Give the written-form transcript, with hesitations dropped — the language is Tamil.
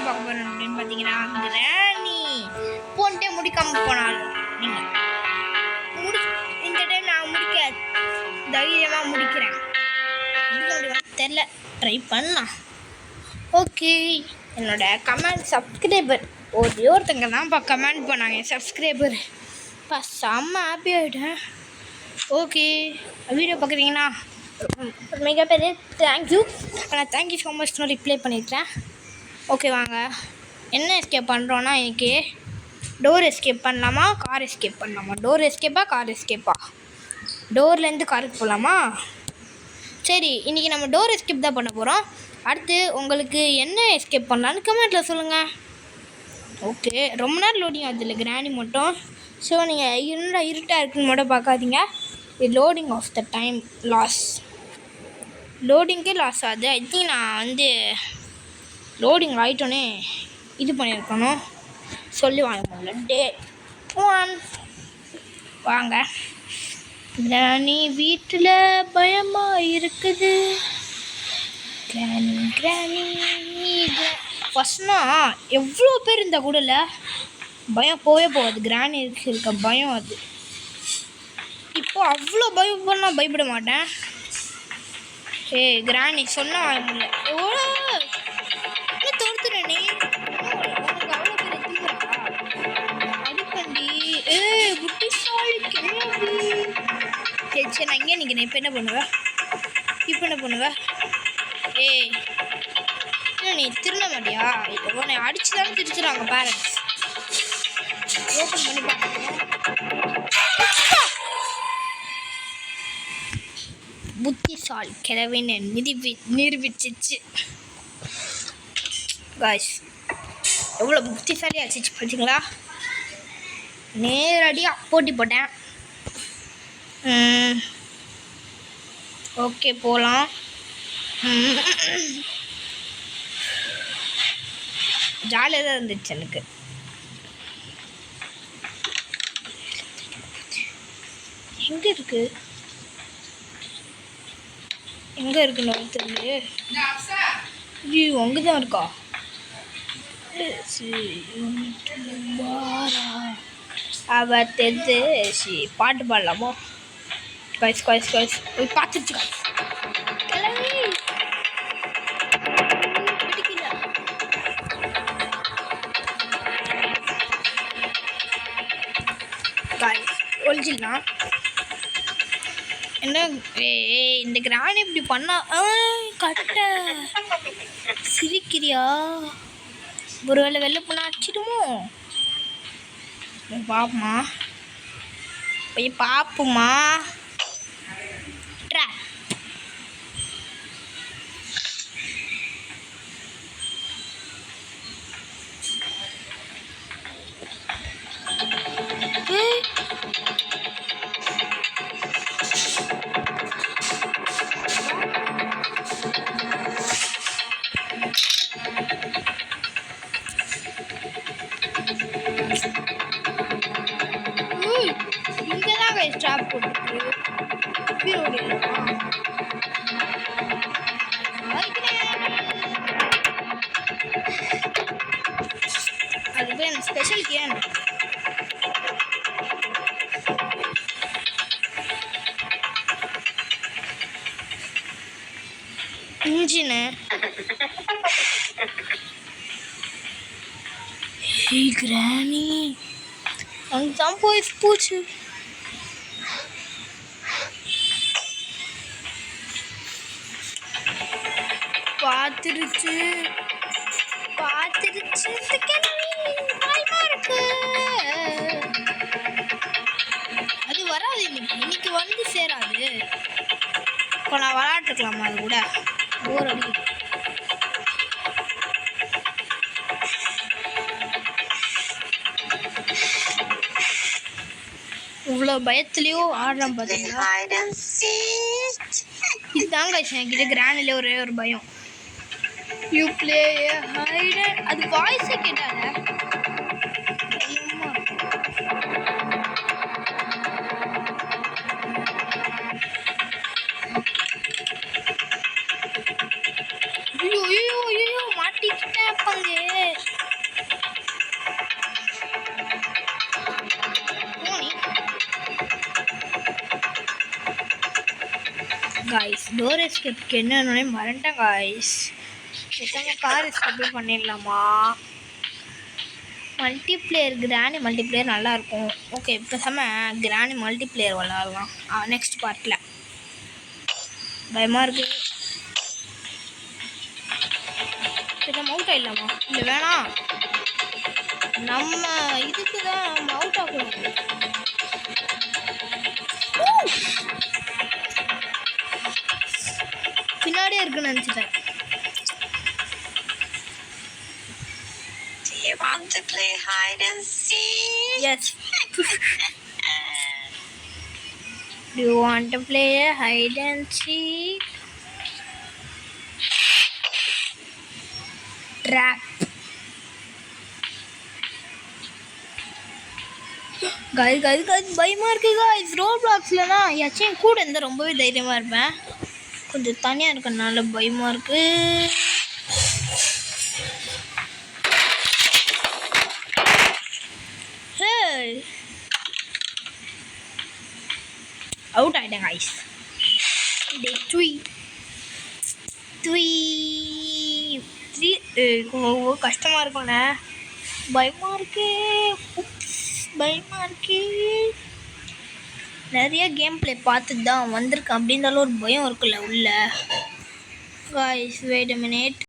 பார்க்க போகிறோம் அப்படின்னு பார்த்தீங்கன்னா கிராணி போன்ட்டே முடிக்காமல் போனாலும் நீங்கள் இந்த டைம் நான் தைரியமாக முடிக்கிறேன். தெரில, ட்ரை பண்ணலாம். ஓகே, என்னோட கமெண்ட் சப்ஸ்கிரைபர் ஒருத்தங்க தான்ப்பா கமெண்ட் பண்ணாங்க. சப்ஸ்கிரைபர் செம்ம ஹாப்பி ஆகிட்டேன். ஓகே, வீடியோ பார்க்குறீங்கன்னா மிகப்பெரிய தேங்க்யூ. ஆனால் தேங்க்யூ ஸோ மச் நான் ரிப்ளை பண்ணியிருக்கேன். ஓகே, வாங்க என்ன எஸ்கேப் பண்ணுறோன்னா இன்றைக்கி டோர் எஸ்கேப் பண்ணலாமா, கார் எஸ்கேப் பண்ணலாமா? டோர் எஸ்கேப்பா, கார் எஸ்கேப்பா? டோர்லேருந்து காருக்கு போகலாமா? சரி, இன்றைக்கி நம்ம டோர் எஸ்கேப் தான் பண்ண போகிறோம். அடுத்து உங்களுக்கு என்ன எஸ்கேப் பண்ணலான்னு கமெண்ட்டில் சொல்லுங்கள். ஓகே, ரொம்ப நேரம் லோடிங் ஆகுது இல்லை கிராணி மட்டும். ஸோ நீங்கள் இருட்டாக இருக்குன்னு மட்டும் பார்க்காதீங்க. இது loading of the time loss, லோடிங்கே லாஸ் ஆகுது. ஐ திங்க் நான் லோடிங் ஆகிட்டோன்னே இது பண்ணியிருக்கணும், சொல்லி வாங்க முடியல. டே 1 வாங்க. கிராணி வீட்டில் பயமாக இருக்குது. கிராணி ஃபஸ்ட்னா எவ்வளோ பேர் இருந்தால் கூட இல்லை, பயம் போகாது. கிராணி இருக்க பயம் அது. இப்போ அவ்வளோ பயம் பண்ணால் பயப்பட மாட்டேன். கிராணி சொன்னால் வாங்க முடியல. எவ்வளோ தோர்த்துறேன் நீ, உனக்கு அவ்வளோ பேர் எடுத்துக்கிறா அடிப்பண்டி. புட்டிசாலி கிளம்பி. சரி, நான் இங்கே நிற்கிறேன். இப்போ என்ன பண்ணுவேன்? நீ திருட மாட்டியா? உன்னை அடிச்சு தானே திருச்சுறாங்க பேரண்ட்ஸ். ஓப்பன் பண்ணி பார்க்கணும். புத்திசாலி கிழவின்னு நிரூபிச்சிச்சு காய்ஸ். எவ்வளோ புத்திசாலி ஆச்சு பார்த்தீங்களா? நேரடியாக போட்டி போட்டேன். ஓகே, போகலாம். ஜாலியாக தான் இருந்துச்சு எனக்கு. எங்கே இருக்குன்னு தெரியல. அங்கே தான் இருக்கா? அவ தெரிஞ்சு பாட்டு பாடலாமோ? காய்ஸ் போய் பார்த்துருச்சு காய்ஸ். ஒழிச்சிடலாம். என்ன இந்த கிராணி இப்படி பண்ணா கட்ட சிரிக்கிறியா? ஒரு வேளை வெளில போனால் அடிச்சிடுமோ? போய் பாப்புமா. இங்கதான் ஸ்டாப் போட்டு அது போய் எனக்கு ஸ்பெஷல் கேன். இன்ஜினு கிராணி அங்கதான் போய் பூச்சு. பார்த்துருச்சு பயமா இருக்கு. அது வராது இன்னைக்கு வந்து சேராது. இப்போ நான் விளையாட்டுக்கலாமா? அது கூட போர் அடிக்குது. இவ்வளோ பயத்துலேயும் ஆடுறேன் பார்த்தீங்களா? இதுதாங்க என்கிட்ட கிராண்டில் ஒரே ஒரு பயம். You play hide. அது வாய்ஸே கேட்டால ஐயோ மாட்டிக்கிட்டேன் பங்கு. டோர் எஸ்கேப்க்கு என்னன்னே மறந்துட்டேன் காய்ஸ். பேசாம கார் எஸ்கேப்பே பண்ணிடலாமா? மல்டிப்ளேயர் கிராணி மல்டிப்ளேயர் நல்லாயிருக்கும். ஓகே பேசாமல் கிராணி மல்டிப்ளேயர் விளாட்லாம் நெக்ஸ்ட் பார்ட்டில். பயமாக இருக்குது. பேசாமல் அவுட் ஆகிடலாமா? இல்லை வேணாம், நம்ம இதுக்கு தான் நம்ம அவுட் ஆகக்கூடாது. பின்னாடியே இருக்குன்னு நினச்சிட்டேன். You want to play hide and seek? Yes. Do you want to play a hide and seek? Trap. guys பயமா இருக்கு guys. ரோப்ளாக்ஸ்லனா யாச்சும் கூட இருந்தால் ரொம்பவே தைரியமாக இருப்பேன். கொஞ்சம் தனியாக இருக்கனால பயமாக இருக்கு. அவுட் ஆகிட்டேன் காய்ஸ். கஷ்டமாக இருக்கும்ல, பயமாக இருக்கு. நிறைய கேம் பிளே பார்த்துட்டு தான் வந்திருக்கேன். அப்படின்னாலும் ஒரு பயம் இருக்குல்ல உள்ள. Guys wait a minute.